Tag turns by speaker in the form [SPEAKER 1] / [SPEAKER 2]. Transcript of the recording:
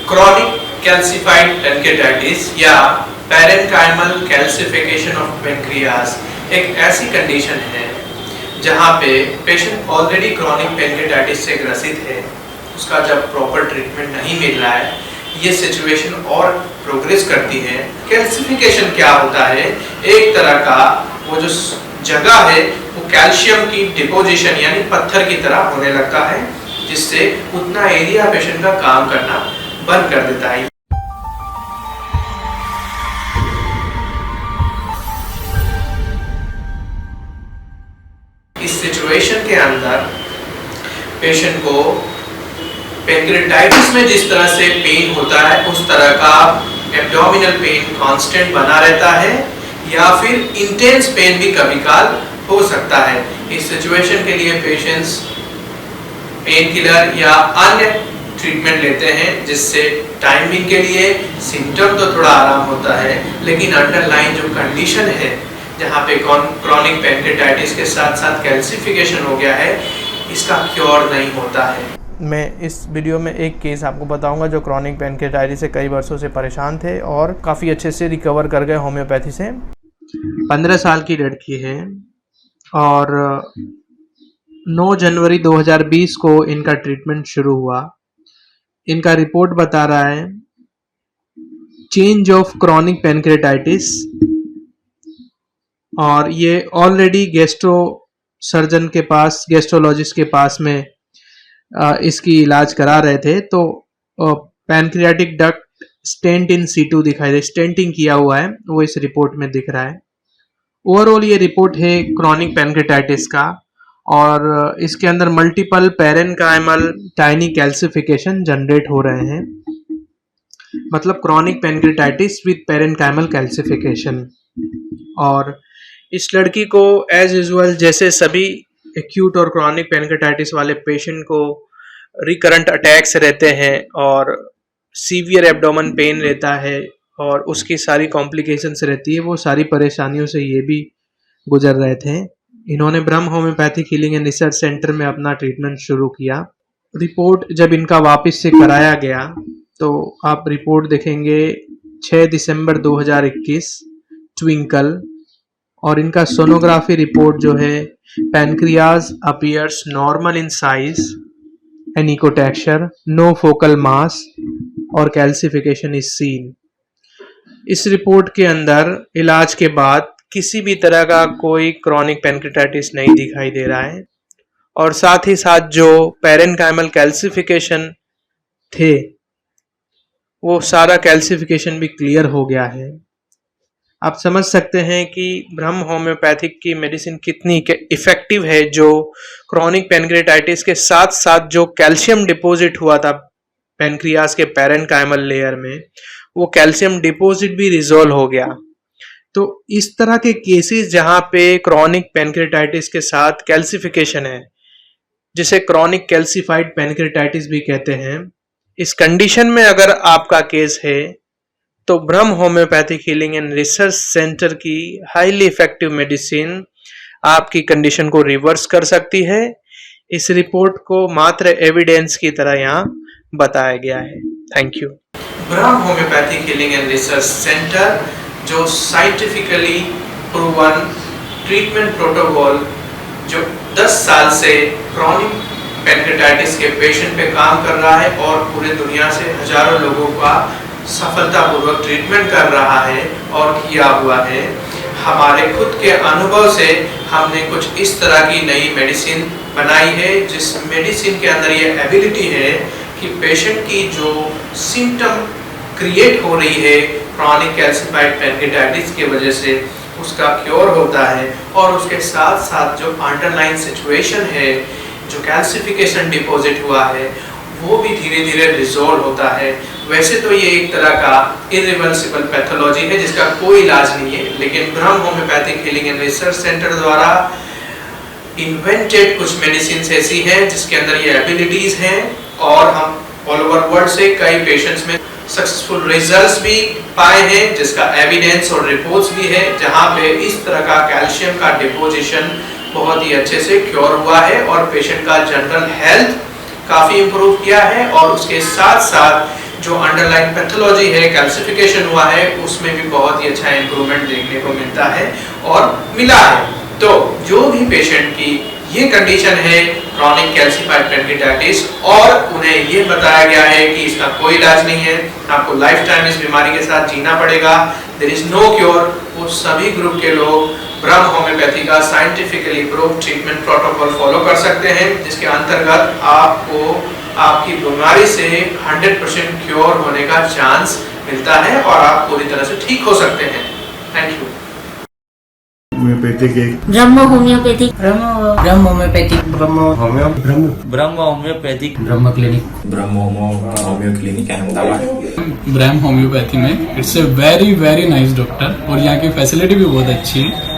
[SPEAKER 1] Chronic calcified pancreatitis या parenchymal calcification of pancreas एक ऐसी कंडीशन है जहां पे पेशेंट ऑलरेडी क्रॉनिक पैनक्रेटाइटिस से ग्रसित है, उसका जब प्रॉपर ट्रीटमेंट नहीं मिल रहा है, ये सिचुएशन और प्रोग्रेस करती है। कैल्सिफिकेशन क्या होता है? एक तरह का वो जो जगह है वो कैल्शियम की डिपोजिशन यानी पत्थर की तरह होने लगता है, जिससे उतना एरिया पेशेंट का काम करना बंद कर देता है। इस सिचुएशन के अंदर पेशेंट को पैनक्रेटाइटिस में जिस तरह से पेन होता है उस तरह का एब्डोमिनल पेन कांस्टेंट बना रहता है या फिर इंटेंस पेन भी कभी काल हो सकता है। इस सिचुएशन के लिए पेशेंट्स पेन किलर या अन्य ट्रीटमेंट लेते हैं, जिससे टाइमिंग के लिए सिम्टम तो थोड़ा आराम होता है, लेकिन अंडरलाइन जो कंडीशन है जहाँ पे क्रॉनिक पैनक्रेटाइटिस के साथ साथ कैल्सिफिकेशन हो गया है, इसका क्योर नहीं होता है।
[SPEAKER 2] मैं इस वीडियो में एक केस आपको बताऊंगा जो क्रॉनिक पैनक्रेटाइटिस से कई वर्षों से परेशान थे और काफ़ी अच्छे से रिकवर कर गए होम्योपैथी से। 15 साल की लड़की है और 9 जनवरी 2020 को इनका ट्रीटमेंट शुरू हुआ। इनका रिपोर्ट बता रहा है चेंज ऑफ क्रॉनिक पैनक्रेटाइटिस, और ये ऑलरेडी गैस्ट्रो सर्जन के पास, गैस्ट्रोलॉजिस्ट के पास में इसकी इलाज करा रहे थे। तो pancreatic duct stent in situ दिखाई दे, स्टेंटिंग किया हुआ है, वो इस रिपोर्ट में दिख रहा है। ओवरऑल ये रिपोर्ट है क्रॉनिक पैनक्रेटाइटिस का, और इसके अंदर multiple parenchymal tiny calcification generate हो रहे हैं, मतलब chronic pancreatitis with parenchymal calcification. और इस लड़की को एज यूजुअल जैसे सभी एक्यूट और क्रॉनिक पैनक्रेटाइटिस वाले पेशेंट को रिकरेंट अटैक्स रहते हैं और सीवियर एब्डोमेन पेन रहता है और उसकी सारी कॉम्प्लिकेशंस रहती है, वो सारी परेशानियों से ये भी गुजर रहे थे। इन्होंने ब्रह्म homeopathic healing and research centre में अपना ट्रीटमेंट शुरू किया। रिपोर्ट जब इनका वापस से कराया गया तो आप रिपोर्ट देखेंगे 6 दिसंबर 2021 ट्विंकल, और इनका सोनोग्राफी रिपोर्ट जो है pancreas appears normal in size and echo texture, no focal mass or calcification is seen. इस रिपोर्ट के अंदर इलाज के बाद किसी भी तरह का कोई क्रॉनिक पैनक्रेटाइटिस नहीं दिखाई दे रहा है, और साथ ही साथ जो पैरेन्काइमल कैल्सिफिकेशन थे वो सारा कैल्सिफिकेशन भी क्लियर हो गया है। आप समझ सकते हैं कि ब्रह्म होम्योपैथिक की मेडिसिन कितनी इफेक्टिव है, जो क्रॉनिक पैनक्रेटाइटिस के साथ साथ जो कैल्शियम डिपॉजिट हुआ था पैनक्रियाज के पैरेन्काइमल लेयर में, वो कैल्शियम डिपॉजिट भी रिजॉल्व हो गया। तो इस तरह के केसेस जहां पे क्रॉनिक पैनक्रेटाइटिस के साथ कैल्सिफिकेशन है, जिसे क्रॉनिक कैल्सिफाइड पैनक्रेटाइटिस भी कहते हैं, इस कंडीशन में अगर आपका केस है तो ब्रह्म homeopathic healing and research centre की हाईली इफेक्टिव मेडिसिन आपकी कंडीशन को रिवर्स कर सकती है। इस रिपोर्ट को मात्र एविडेंस की तरह यहाँ बताया गया है। Thank you.
[SPEAKER 1] Brahm homeopathic healing and research centre जो साइंटिफिकली प्रूवन ट्रीटमेंट प्रोटोकॉल जो 10 साल से क्रॉनिक पैनक्रेटाइटिस के पेशेंट पे काम कर रहा है और पूरे दुनिया से हजारों लोगों का सफलतापूर्वक ट्रीटमेंट कर रहा है और किया हुआ है। हमारे खुद के अनुभव से हमने कुछ इस तरह की नई मेडिसिन बनाई है, जिस मेडिसिन के अंदर ये एबिलिटी है कि पेशेंट की जो सिम्टम क्रिएट हो रही है क्रॉनिक कैल्सिफाइड पैनक्रेटाइटिस की वजह से, उसका क्योर होता है, और उसके साथ साथ जो अंडरलाइन सिचुएशन है, जो कैल्सिफिकेशन डिपॉजिट हुआ है, वो भी धीरे धीरे रिजॉल्व होता है। वैसे तो ये एक तरह का इरिवर्सिबल पैथोलॉजी है जिसका कोई इलाज नहीं है, लेकिन ब्रह्म homeopathic healing and research centre द्वारा इन्वेंटेड कुछ मेडिसिन ऐसी हैं जिसके अंदर ये एबिलिटीज हैं, और हम ऑल ओवर वर्ल्ड से कई पेशेंट्स में सक्सेसफुल रिजल्ट्स भी पाए हैं, जिसका एविडेंस और रिपोर्ट्स भी है, जहां पे इस तरह का कैल्शियम का डिपोजिशन बहुत ही अच्छे से क्योर हुआ है और पेशेंट का जनरल हेल्थ काफी इम्प्रूव किया है। और उसके साथ साथ जो अंडरलाइन पैथोलॉजी है, कैल्सिफिकेशन हुआ है, उसमें भी बहुत ही अच्छा इंप्रूवमेंट देखने को मिलता है और मिला है। तो जो भी पेशेंट की ये कंडीशन है क्रॉनिक कैल्सिफाइड पेनक्रियाटाइटिस और उन्हें ये बताया गया है कि इसका कोई इलाज नहीं है, आपको लाइफ टाइम इस बीमारी के साथ जीना पड़ेगा, देयर इज नो क्योर, वो सभी ग्रुप के लोग ब्रह्म होम्योपैथी का scientifically proved treatment protocol follow कर सकते हैं, जिसके अंतर्गत आपको आपकी बीमारी से 100% क्योर होने का चांस मिलता है और आप पूरी तरह से ठीक हो सकते हैं। Thank you.
[SPEAKER 3] होम्योपैथिक एक
[SPEAKER 4] ब्रह्म होम्योपैथिक
[SPEAKER 5] ब्रह्म होम्योपैथिक
[SPEAKER 6] ब्रह्म होम्योपैथिक
[SPEAKER 5] ब्रह्म क्लिनिक
[SPEAKER 6] ब्रह्म होम्यो क्लिनिक अहमदाबाद।
[SPEAKER 7] ब्रह्म होम्योपैथी में it's a very nice doctor और यहाँ की फैसिलिटी भी बहुत अच्छी है।